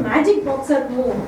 Magic பாக்ஸா இருக்கும்.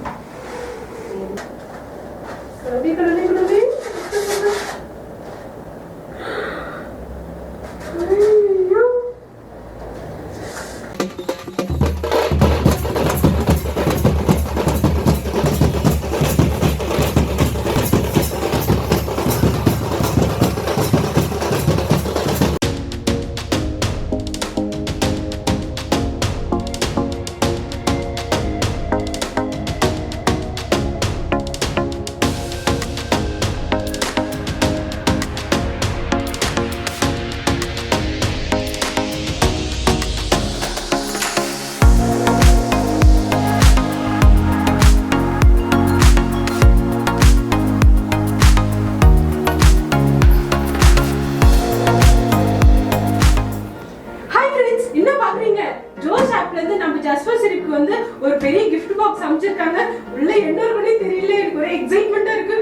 Sirippu வந்து ஒரு பெரிய gift box அமைச்சிருக்காங்க. உள்ள என்ன இருக்குன்னு தெரியல. எனக்கு ஒரே எக்ஸைட்மென்ட்டா இருக்கு.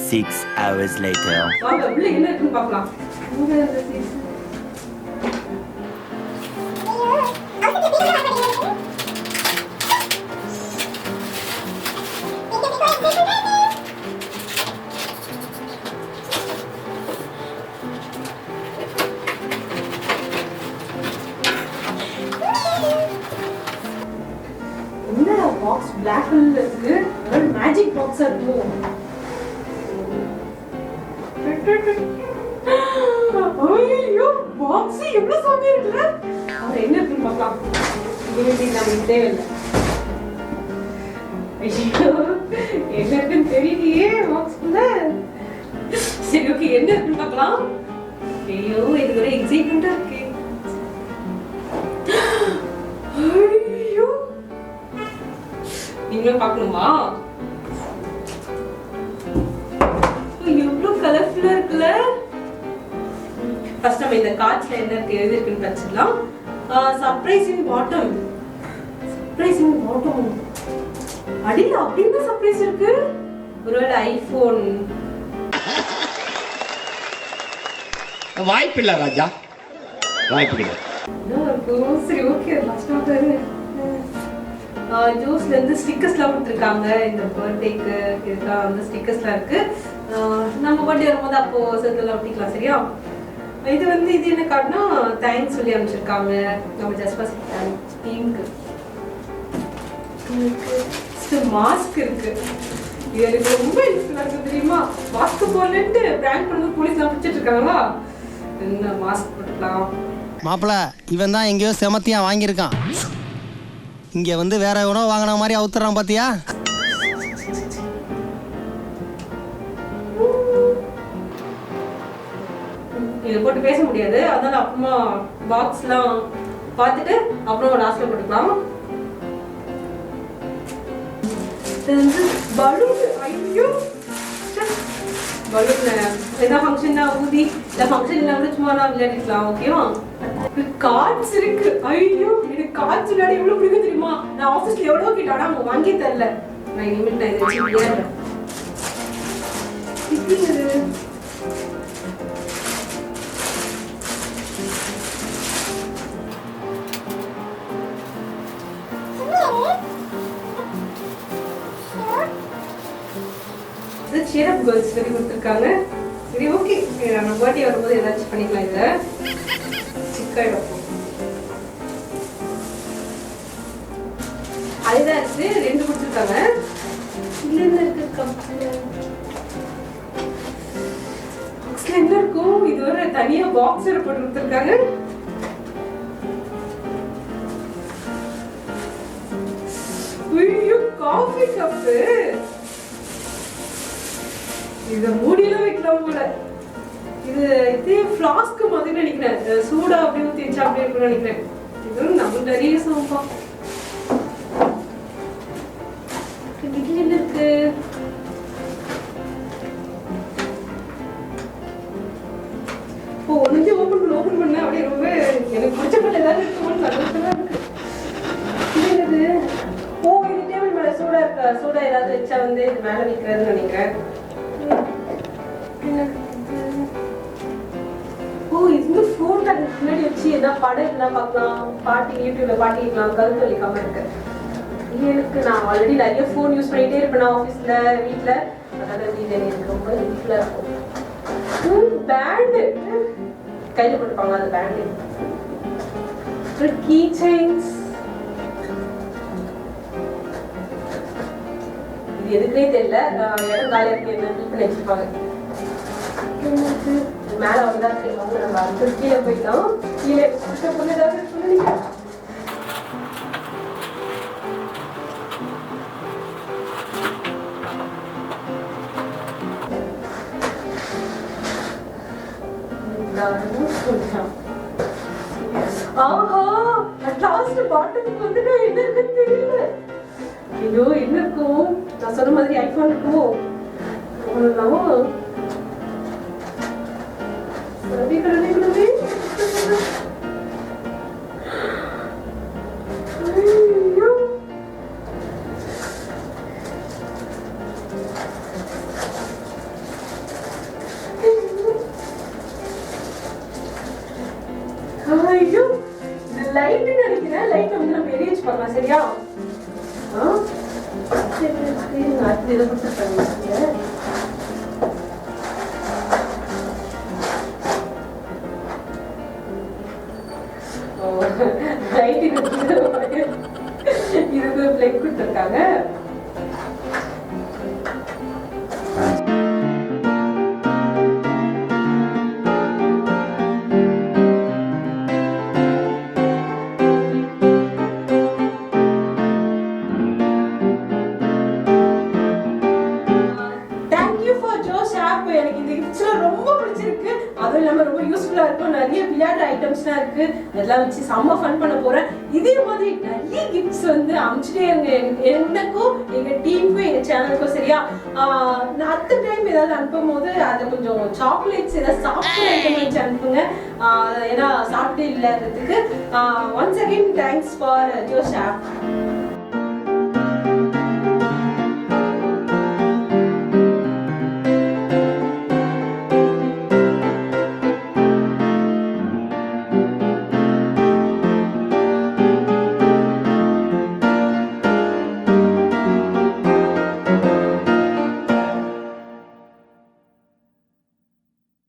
6 hours later. வாங்க உள்ள என்ன இருக்குன்னு பார்க்கலாம். பாக்ஸ் black கலர்ல இருக்கு. ஒரு மேஜிக் பாக்ஸா இருக்கும். ஐயோ பாக்ஸ் எவ்வளவு சாமியா இருக்குல. அது என்ன இருக்குன்னு பார்க்கலாம். இது நமக்கு தேவையில்லை. ஐயோ என்ன இருக்குன்னு தெரியலையே பாக்ஸ்ல. சரி ஓகே என்ன இருக்குன்னு பார்க்கலாம். ஐயோ இது ஒரு எக்ஸைட்மென்ட்டா இருக்கு. நீங்களும் பார்க்கணுமா? எவ்வளவு கலர்ஃபுல்லா இருக்குல்ல. ஃபர்ஸ்ட் நம்ம இந்த கார்ட்ஸ்ல என்ன இருக்கு எழுதி இருக்குன்னு படிச்சிடலாம். Surprising bottom. Surprising bottom. அடியில அப்படியே சர்ப்ரைஸ் இருக்கு. ஒருவேளை ஐபோன். வாய்ப்பில்லை ராஜா, வாய்ப்பில்லை. சரி ஓகே லாஸ்டா பாரு. ஜூஸ்ல இருந்து ஸ்டிக்கர்ஸ்லாம் கொடுத்துருக்காங்க. இந்த பர்த்டேக்கு இதுக்கா அந்த ஸ்டிக்கர்ஸ்லாம் இருக்கு. நம்ம பர்த்டே வரும்போது அப்போ சேர்த்துல ஒட்டிக்கலாம். சரியா? இது வந்து இது என்ன கார்டுனா தேங்க்ஸ் சொல்லி அனுப்பிச்சிருக்காங்க. நம்ம ஜஸ்ட் பாஸ் டீமுக்கு மாஸ்க் இருக்கு. இது எனக்கு ரொம்ப யூஸ்ஃபுல்லா இருக்கு தெரியுமா. மாஸ்க் போடலன்ட்டு பிராங்க் பண்ணி போலீஸ்லாம் பிடிச்சிட்டு இருக்காங்களா. என்ன மாஸ்க் போட்டுக்கலாம். மாப்பிள்ள இவன் தான் எங்கேயோ செமத்தியா வாங்கியிருக்கான். இங்க வந்து வேற உணவு வாங்கின மாதிரி அவுத்துறான் பாத்தியா. இதை போட்டு பேச முடியாது. அதனால அப்புறமா பாக்ஸ்லாம் பார்த்துட்டு அப்புறம் லாஸ்ட்ல போட்டுக்கலாம். பலூன். ஐயோ பலூன் என்ன ஃபங்க்ஷன்னா ஊதி இந்த ஃபங்க்ஷன் இல்லாம சும்மா நான் விளையாடிக்கலாம். ஓகேவா? கார்ட்ஸ் இருக்கு. ஐயோ எனக்கு கார்ட்ஸ் விளையாட எவ்வளவு பிடிக்கும் தெரியுமா. நான் ஆபீஸ்ல எவ்வளவு கேட்டா அவங்க வாங்கி தரல. நான் இனிமேல் நான் இதை வச்சுக்கிறேன். இது சிரப் கேர்ள்ஸ் சொல்லி கொடுத்துருக்காங்க. சரி ஓகே நம்ம பர்த்டே வரும்போது ஏதாச்சும் பண்ணிக்கலாம். இதை சிக்காயிடும். அதுதான் இருக்கு. 2 கொடுத்துருக்காங்க. இதுல என்ன இருக்கு கப்ல என்ன இருக்கும். இது ஒரு தனியா பாக்ஸ் போட்டு கொடுத்துருக்காங்க. ஐயோ காஃபி கப்பு. இத மூடில வைக்கலாம் போல. இது ஃப்ளாஸ்க் மாதிரி நினைக்கிறேன். சூடா அப்படியே ஊத்தி வச்சா அப்படியே இருக்கும்னு நினைக்கிறேன். இது நம்ம நிறைய சோம்பா. இதுல என்ன இருக்கு. ஓ ஒண்ணு ஓபன் பண்ண அப்படியே ரொம்ப எனக்கு பிடிச்ச மாதிரி ஏதாவது இருக்கும்னு சந்தோஷமா இருக்கு. இது என்னது. ஓ இது டேபிள் மேல சூடா இருக்கா. சூடா ஏதாவது வச்சா வந்து இது மேல வைக்கிறதுன்னு நினைக்கிறேன். ஓ இது ஃபோன் முன்னாடி வச்சு ஏன்னா படம் இதெல்லாம் பார்க்கலாம், பாட்டு யூடியூப்ல பாட்டு கேட்கலாம், கருத்து வலிக்காம இருக்கு. எனக்கு நான் ஆல்ரெடி நிறைய ஃபோன் யூஸ் பண்ணிட்டே இருப்பேன் ஆஃபீஸ்ல வீட்டில், அதனால இது எனக்கு ரொம்ப யூஸ்ஃபுல்லாக இருக்கும். பேண்டு கையில் போட்டுப்பாங்க அந்த பேண்டு. கீ செயின்ஸ் இது எதுக்குனே தெரியல, இடம் காலியாக இருக்கு என்ன பண்ணி வச்சிருப்பாங்க. மேலே வந்தா அவங்க நம்ம அடுத்து கீழே போயிட்டோம். கீழே பொண்ணு ஏதாவது சொல்லுங்க. ஆஹா லாஸ்ட் பாட்டத்துக்கு வந்து என்ன இருக்குன்னு தெரியல. ஐயோ என்ன இருக்கும்? நான் சொன்ன மாதிரி ஐபோன் இருக்குமோ? ஐயோ லைட் நினைக்கிறேன். லைட் வந்து நம்ம எரிய வச்சு பார்க்கலாம். சரியா? அடுத்து இதை கொடுத்துருக்காங்க. லைட் இதுக்கு பிளக் கொடுத்துருக்காங்க. எனக்கு இந்த கிஃப்ட்ஸ்லாம் ரொம்ப பிடிச்சிருக்கு. அதுவும் இல்லாமல் ரொம்ப யூஸ்ஃபுல்லாக இருக்கும். நிறைய விளையாட்டு ஐட்டம்ஸ்லாம் இருக்கு. அதெல்லாம் வச்சு செம்ம ஃபன் பண்ண போறேன். இதே மாதிரி நிறைய கிஃப்ட்ஸ் வந்து அனுப்பிச்சிட்டே இருங்க எனக்கும் எங்க டீமுக்கும் எங்க சேனலுக்கும். சரியா? நான் அடுத்த டைம் ஏதாவது அனுப்பும் போது அதை கொஞ்சம் சாக்லேட்ஸ் ஏதாவது சாப்பிட்டு ஐட்டம் வச்சு அனுப்புங்க. ஏன்னா சாப்பிட்டு இல்லாததுக்கு. Once again thanks for Josh app.